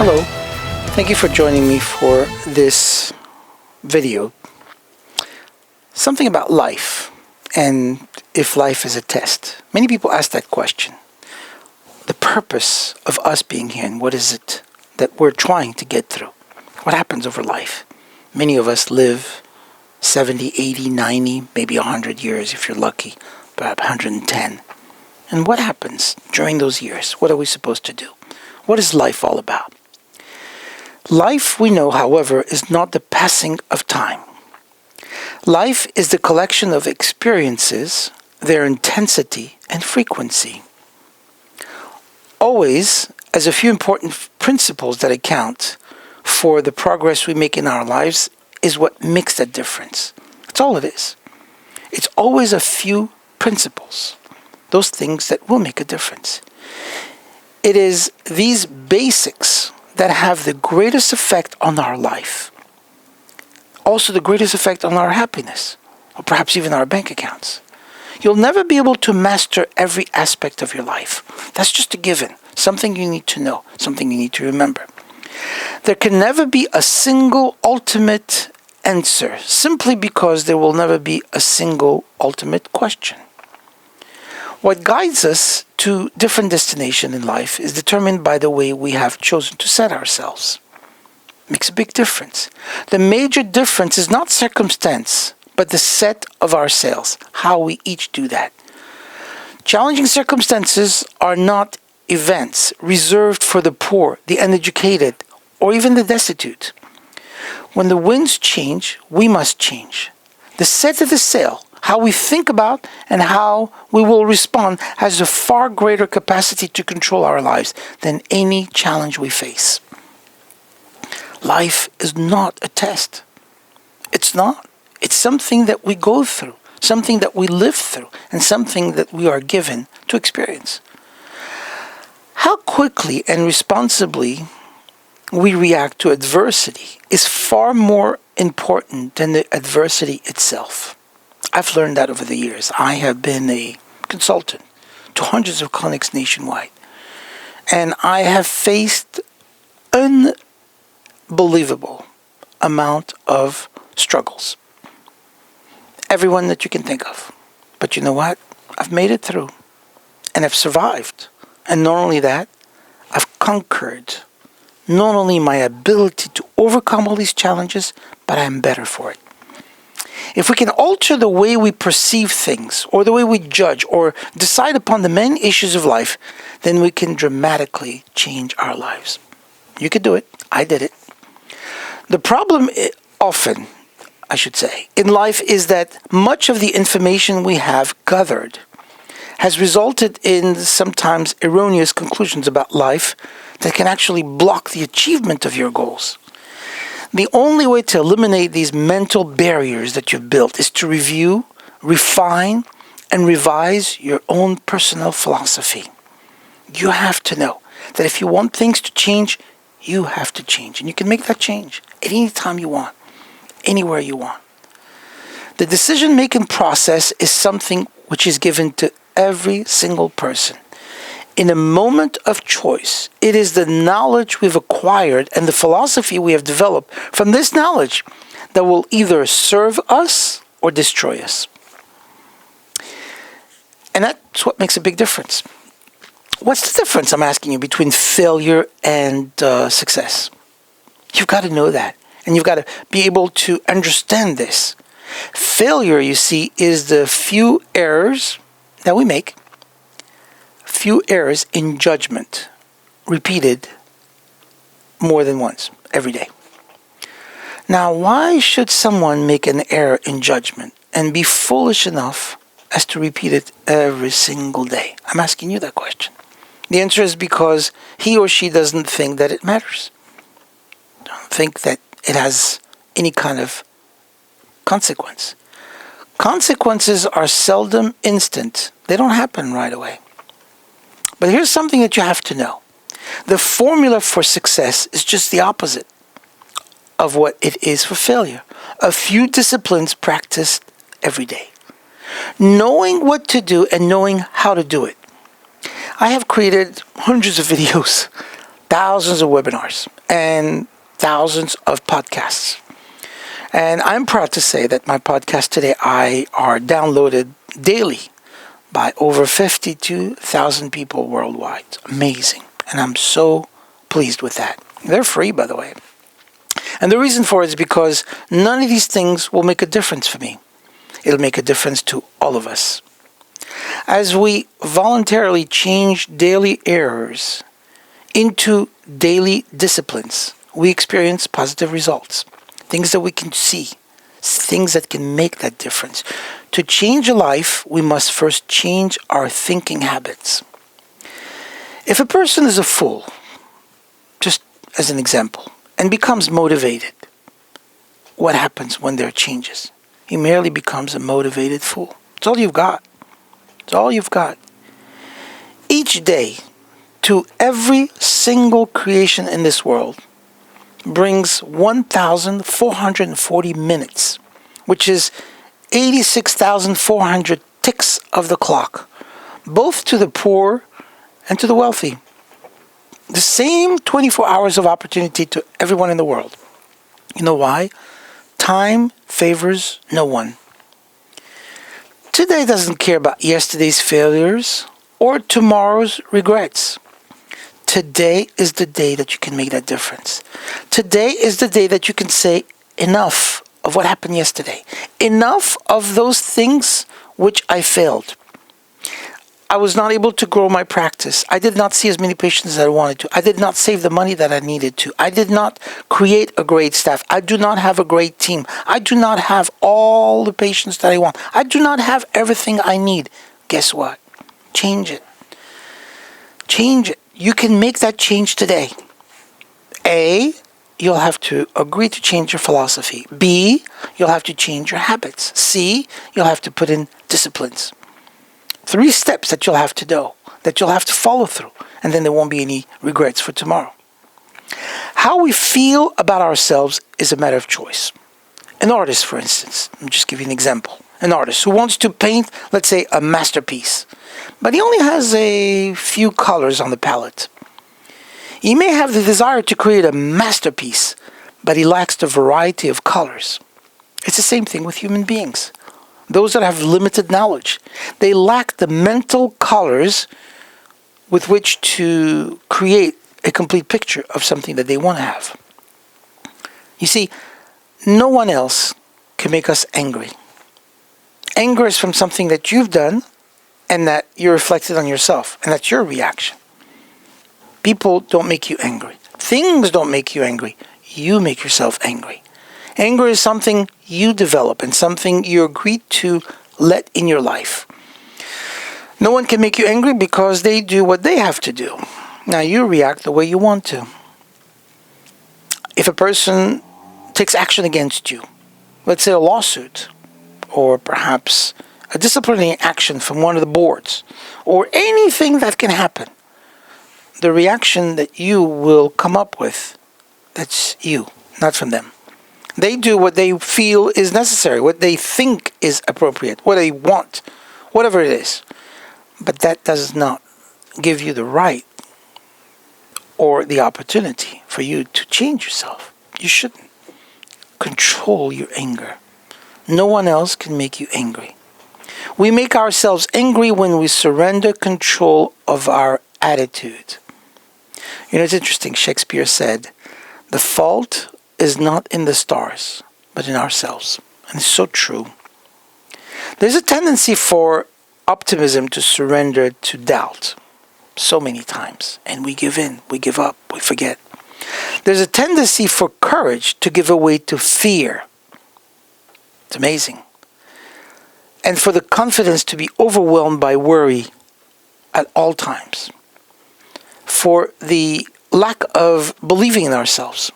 Hello, thank you for joining me for this video. Something about life and if life is a test. Many people ask that question. The purpose of us being here and what is it that we're trying to get through? What happens over life? Many of us live 70, 80, 90, maybe 100 years if you're lucky, perhaps 110. And what happens during those years? What are we supposed to do? What is life all about? Life, we know, however, is not the passing of time. Life is the collection of experiences, their intensity and frequency. Always, as a few important principles that account for the progress we make in our lives is what makes that difference. That's all it is. It's always a few principles, those things that will make a difference. It is these basics that have the greatest effect on our life. Also the greatest effect on our happiness, or perhaps even our bank accounts. You'll never be able to master every aspect of your life. That's just a given, something you need to know, something you need to remember. There can never be a single ultimate answer, simply because there will never be a single ultimate question. What guides us to different destinations in life is determined by the way we have chosen to set ourselves. Makes a big difference. The major difference is not circumstance, but the set of our sails, how we each do that. Challenging circumstances are not events reserved for the poor, the uneducated, or even the destitute. When the winds change, we must change. The set of the sail, how we think about and how we will respond, has a far greater capacity to control our lives than any challenge we face. Life is not a test. It's not. It's something that we go through, something that we live through, and something that we are given to experience. How quickly and responsibly we react to adversity is far more important than the adversity itself. I've learned that over the years. I have been a consultant to hundreds of clinics nationwide, and I have faced unbelievable amount of struggles. Everyone that you can think of. But you know what? I've made it through, and I've survived. And not only that, I've conquered not only my ability to overcome all these challenges, but I'm better for it. If we can alter the way we perceive things, or the way we judge, or decide upon the main issues of life, then we can dramatically change our lives. You could do it. I did it. The problem often, I should say, in life is that much of the information we have gathered has resulted in sometimes erroneous conclusions about life that can actually block the achievement of your goals. The only way to eliminate these mental barriers that you've built is to review, refine, and revise your own personal philosophy. You have to know that if you want things to change, you have to change. And you can make that change at any time you want, anywhere you want. The decision-making process is something which is given to every single person. In a moment of choice, it is the knowledge we've acquired and the philosophy we have developed from this knowledge that will either serve us or destroy us. And that's what makes a big difference. What's the difference, I'm asking you, between failure and success? You've got to know that. And you've got to be able to understand this. Failure, you see, is the few errors that we make, few errors in judgment, repeated more than once, every day. Now, why should someone make an error in judgment and be foolish enough as to repeat it every single day? I'm asking you that question. The answer is because he or she doesn't think that it matters. Don't think that it has any kind of consequence. Consequences are seldom instant. They don't happen right away. But here's something that you have to know. The formula for success is just the opposite of what it is for failure. A few disciplines practiced every day. Knowing what to do and knowing how to do it. I have created hundreds of videos thousands of webinars, and thousands of podcasts. And I'm proud to say that my podcast today are downloaded daily by over 52,000 people worldwide. Amazing. And I'm so pleased with that. They're free, by the way. And the reason for it is because none of these things will make a difference for me. It'll make a difference to all of us. As we voluntarily change daily errors into daily disciplines, we experience positive results. Things that we can see. Things that can make that difference. To change a life, we must first change our thinking habits. If a person is a fool, just as an example, and becomes motivated, what happens when there are changes? He merely becomes a motivated fool. It's all you've got. It's all you've got. Each day, to every single creation in this world, brings 1,440 minutes, which is 86,400 ticks of the clock, both to the poor and to the wealthy. The same 24 hours of opportunity to everyone in the world. You know why? Time favors no one. Today doesn't care about yesterday's failures or tomorrow's regrets. Today is the day that you can make that difference. Today is the day that you can say enough of what happened yesterday. Enough of those things which I failed. I was not able to grow my practice. I did not see as many patients as I wanted to. I did not save the money that I needed to. I did not create a great staff. I do not have a great team. I do not have all the patients that I want. I do not have everything I need. Guess what? Change it. Change it. You can make that change today. A, you'll have to agree to change your philosophy. B, you'll have to change your habits. C, you'll have to put in disciplines. 3 steps that you'll have to do, that you'll have to follow through, and then there won't be any regrets for tomorrow. How we feel about ourselves is a matter of choice. An artist, for instance, I'll just give you an example. An artist who wants to paint, let's say, a masterpiece, but he only has a few colors on the palette. He may have the desire to create a masterpiece, but he lacks the variety of colors. It's the same thing with human beings. Those that have limited knowledge. They lack the mental colors with which to create a complete picture of something that they want to have. You see, no one else can make us angry. Anger is from something that you've done and that you reflected on yourself, and that's your reaction. People don't make you angry. Things don't make you angry. You make yourself angry. Anger is something you develop and something you agree to let in your life. No one can make you angry because they do what they have to do. Now you react the way you want to. If a person takes action against you, let's say a lawsuit, or perhaps a disciplinary action from one of the boards, or anything that can happen, the reaction that you will come up with, that's you, not from them. They do what they feel is necessary, what they think is appropriate, what they want, whatever it is. But that does not give you the right or the opportunity for you to change yourself. You shouldn't. Control your anger. No one else can make you angry. We make ourselves angry when we surrender control of our attitude. You know, it's interesting. Shakespeare said, "The fault is not in the stars, but in ourselves." And it's so true. There's a tendency for optimism to surrender to doubt so many times. And we give in, we give up, we forget. There's a tendency for courage to give away to fear. It's amazing. And for the confidence to be overwhelmed by worry at all times. For the lack of believing in ourselves.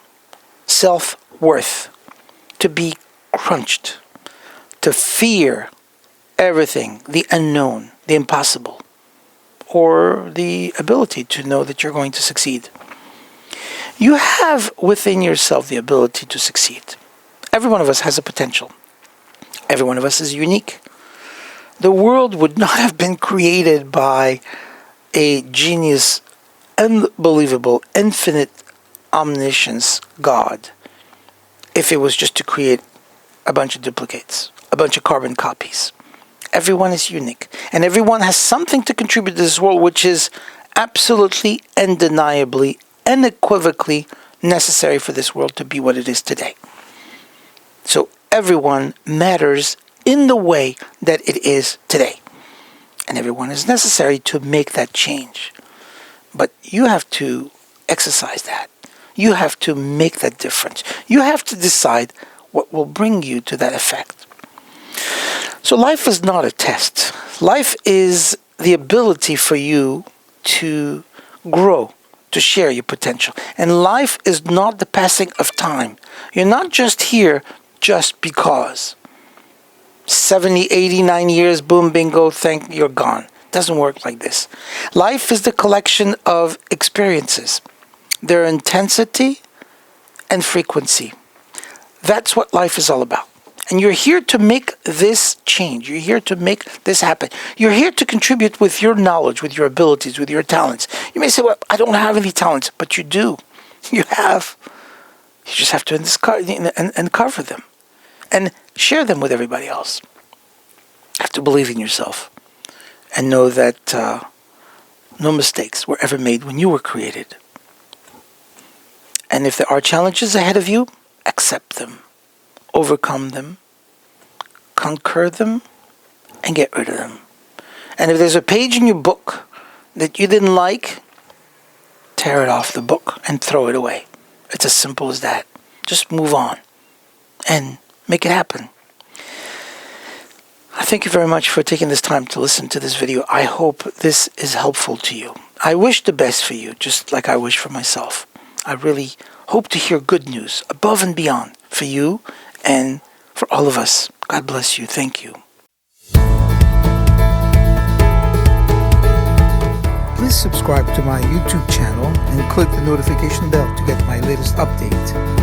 Self-worth, to be crunched, to fear everything, the unknown, the impossible, or the ability to know that you're going to succeed. You have within yourself the ability to succeed. Every one of us has a potential. Every one of us is unique. The world would not have been created by a genius unbelievable, infinite omniscience God if it was just to create a bunch of duplicates, a bunch of carbon copies. Everyone is unique, and everyone has something to contribute to this world which is absolutely, undeniably, unequivocally necessary for this world to be what it is today. So everyone matters in the way that it is today. And everyone is necessary to make that change. But you have to exercise that. You have to make that difference. You have to decide what will bring you to that effect. So life is not a test. Life is the ability for you to grow, to share your potential. And life is not the passing of time. You're not just here just because. 70, 80, 90 years, boom, bingo, you're gone. It doesn't work like this. Life is the collection of experiences, their intensity and frequency. That's what life is all about. And you're here to make this change. You're here to make this happen. You're here to contribute with your knowledge, with your abilities, with your talents. You may say, well, I don't have any talents, but you do. You have. You just have to uncover them and share them with everybody else. You have to believe in yourself and know that no mistakes were ever made when you were created. And if there are challenges ahead of you, accept them, overcome them, conquer them, and get rid of them. And if there's a page in your book that you didn't like, tear it off the book and throw it away. It's as simple as that. Just move on and make it happen. I thank you very much for taking this time to listen to this video. I hope this is helpful to you. I wish the best for you, just like I wish for myself. I really hope to hear good news above and beyond for you and for all of us. God bless you. Thank you. Please subscribe to my YouTube channel and click the notification bell to get my latest update.